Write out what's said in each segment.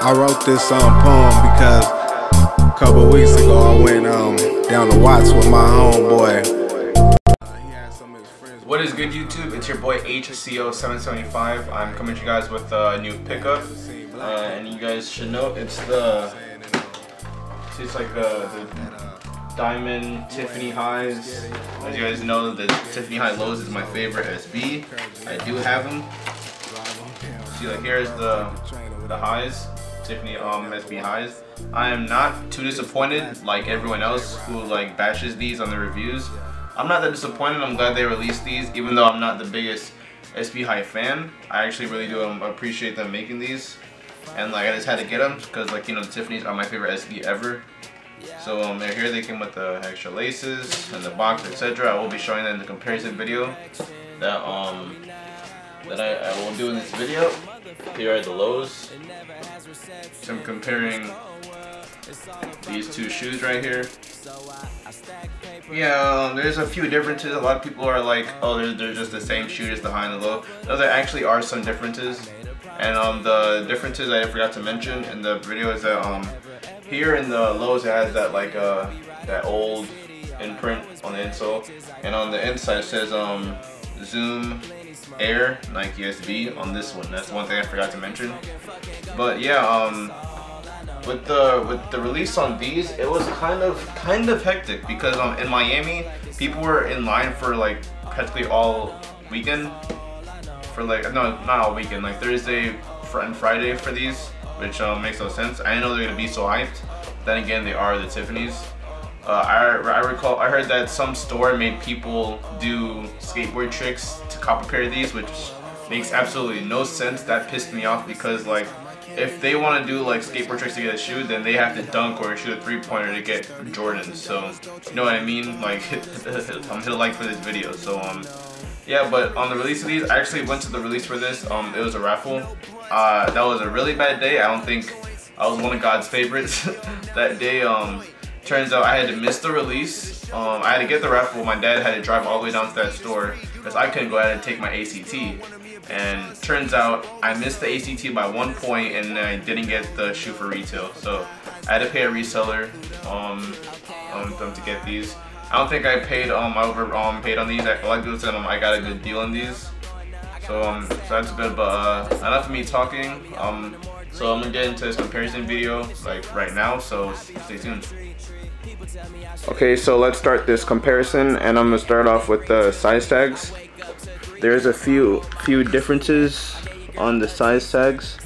I wrote this poem because a couple of weeks ago I went down to Watts with my homeboy. What is good, YouTube? It's your boy HCO775. I'm coming to you guys with a new pickup, and you guys should know it's like the diamond Tiffany highs. As you guys know, the Tiffany high lows is my favorite SB. I do have them. See, like here's the highs. Tiffany SB highs. I am not too disappointed like everyone else who like bashes these on the reviews. I'm not that disappointed. I'm glad they released these, even though I'm not the biggest SB high fan. I actually really do appreciate them making these, and like I just had to get them because, like, you know, the Tiffany's are my favorite SB ever. So they're here. They came with the extra laces and the box, etc. I will be showing that in the comparison video that I will do in this video. Here are the lows. So I'm comparing these two shoes right here. Yeah, there's a few differences. A lot of people are like, oh, they're just the same shoe as the high and the low. No, there actually are some differences. And the differences I forgot to mention in the video is that here in the lows it has that like that old imprint on the insole, and on the inside it says Zoom Air Nike SB on this one. That's one thing I forgot to mention. But yeah, with the release on these, it was kind of hectic because in Miami people were in line for like practically all weekend, for like, no, not all weekend, like Thursday and Friday for these, which makes no sense. I didn't know they're gonna be so hyped. Then again, they are the Tiffany's. I heard that some store made people do skateboard tricks to cop a pair of these, which makes absolutely no sense. That pissed me off because, like, if they want to do like skateboard tricks to get a shoe, then they have to dunk or shoot a three-pointer to get Jordans. So you know what I mean? Like, I'm hit a like for this video. So yeah, but on the release of these, I actually went to the release for this. It was a raffle. That was a really bad day. I don't think I was one of God's favorites that day. Turns out I had to miss the release. I had to get the raffle. My dad had to drive all the way down to that store because I couldn't go ahead and take my ACT. And turns out I missed the ACT by 1 point, and I didn't get the shoe for retail. So I had to pay a reseller to get these. I don't think I paid paid on these. Like people said, I got a good deal on these. So that's good. But enough of me talking. So I'm gonna get into this comparison video like right now. So stay tuned. Okay, so let's start this comparison, and I'm gonna start off with the size tags. There's a few differences on the size tags.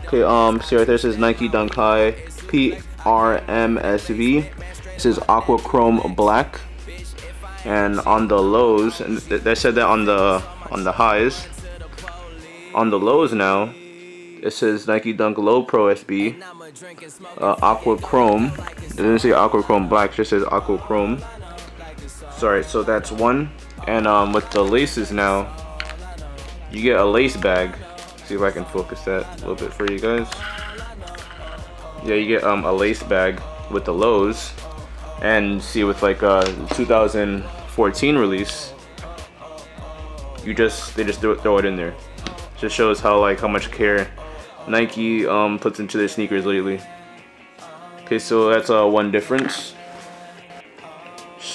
Okay, see right there, says Nike Dunk High PRMSV. This is aqua chrome black, and on the lows, and they said that on the highs. On the lows now, it says Nike Dunk Low Pro SB, aqua chrome. It doesn't say aqua chrome black, it just says aqua chrome. Sorry, so that's one. And with the laces now, you get a lace bag. See if I can focus that a little bit for you guys. Yeah, you get a lace bag with the lows. And see, with like 2014 release, they just throw it in there. Just shows how much care Nike puts into their sneakers lately. Okay, so that's one difference.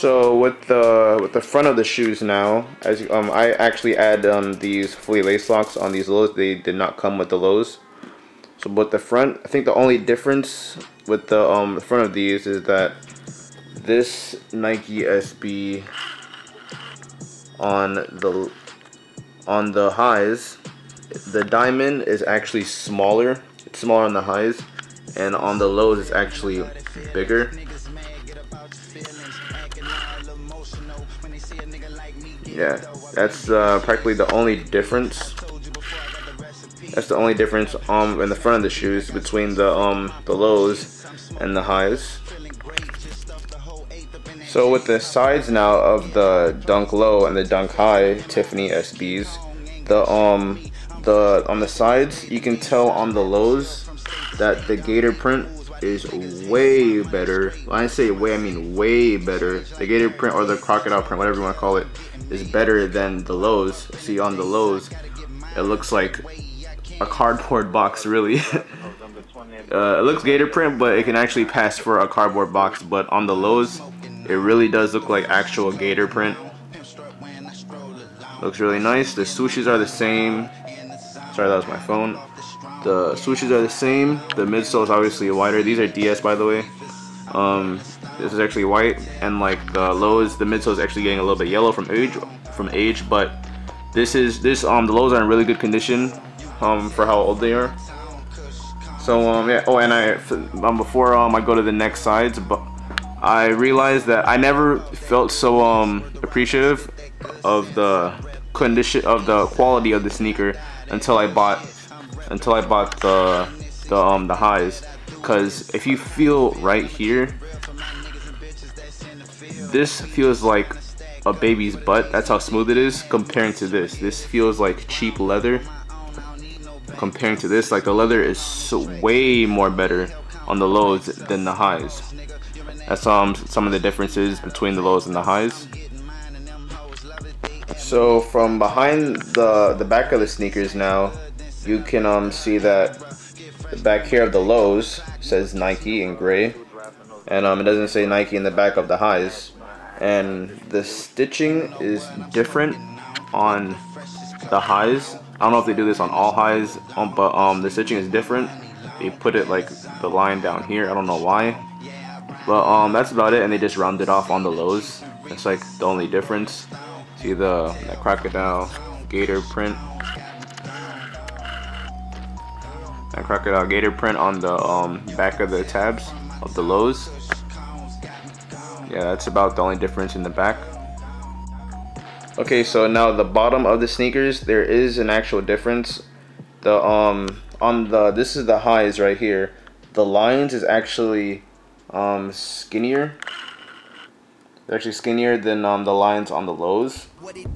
So with the front of the shoes now, as I actually add these fully lace locks on these lows. They did not come with the lows. So with the front, I think the only difference with the front of these is that this Nike SB on the highs, the diamond is actually smaller. It's smaller on the highs, and on the lows it's actually bigger. Yeah, that's practically the only difference. That's the only difference in the front of the shoes between the lows and the highs. So with the sides now of the Dunk Low and the Dunk High Tiffany SBs, on the sides you can tell on the lows that the gator print is way better. When I say way, I mean way better. The gator print, or the crocodile print, whatever you want to call it, is better than the lows. See, on the lows it looks like a cardboard box, really. It looks gator print, but it can actually pass for a cardboard box. But on the lows, it really does look like actual gator print. Looks really nice. The swooshes are the same. Sorry, that was my phone. The swooshes are the same. The midsole is obviously wider. These are DS, by the way. This is actually white, and like the lows, the midsole is actually getting a little bit yellow from age. But the lows are in really good condition for how old they are. So yeah. Oh, and before I go to the next sides, but I realized that I never felt so appreciative of the condition, of the quality of the sneaker until I bought the highs. Because if you feel right here, this feels like a baby's butt. That's how smooth it is comparing to this. This feels like cheap leather comparing to this. Like the leather is way more better on the lows than the highs. That's some of the differences between the lows and the highs. So from behind the back of the sneakers now, you can see that the back here of the lows says Nike in gray, and it doesn't say Nike in the back of the highs. And the stitching is different on the highs. I don't know if they do this on all highs, but the stitching is different. They put it like the line down here. I don't know why, but that's about it. And they just round it off on the lows. That's like the only difference. See that crocodile gator print. That crocodile gator print on the back of the tabs of the lows. Yeah, that's about the only difference in the back. Okay, so now the bottom of the sneakers, there is an actual difference. This is the highs right here. The lines is actually skinnier. They're actually skinnier than the lines on the lows.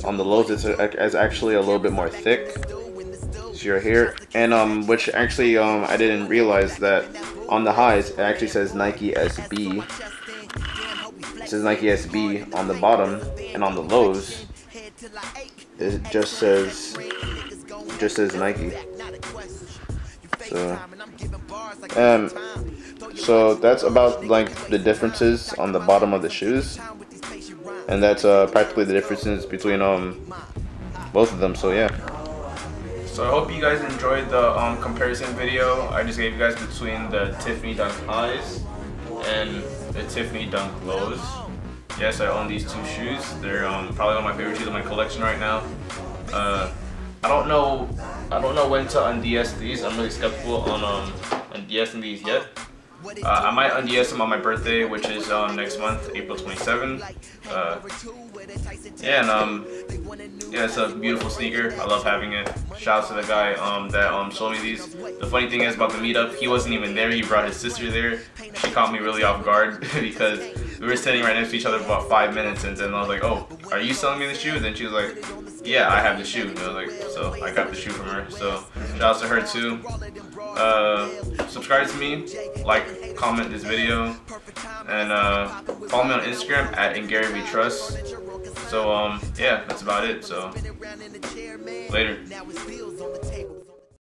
On the lows, it's actually a little bit more thick. See right here, and which actually I didn't realize that on the highs it actually says Nike SB. It says Nike SB on the bottom, and on the lows it just says Nike. So that's about like the differences on the bottom of the shoes, and that's practically the differences between both of them. So yeah. So I hope you guys enjoyed the comparison video I just gave you guys between the Tiffany Dunk Highs and the Tiffany Dunk Lows. Yes, I own these two shoes. They're probably one of my favorite shoes in my collection right now. I don't know when to unds these. I'm really skeptical on undsing these yet. I might unds them on my birthday, which is next month, April 27th. Yeah, it's a beautiful sneaker. I love having it. Shout out to the guy that sold me these. The funny thing is about the meetup, he wasn't even there. He brought his sister there. She caught me really off guard because we were sitting right next to each other for about 5 minutes, and then I was like, "Oh, are you selling me the shoe?" And then she was like, "Yeah, I have the shoe." And I was like, so I got the shoe from her. So shout out to her too. Subscribe to me, like, comment this video, and follow me on Instagram at @InGaryVTrust. So yeah, that's about it. So later.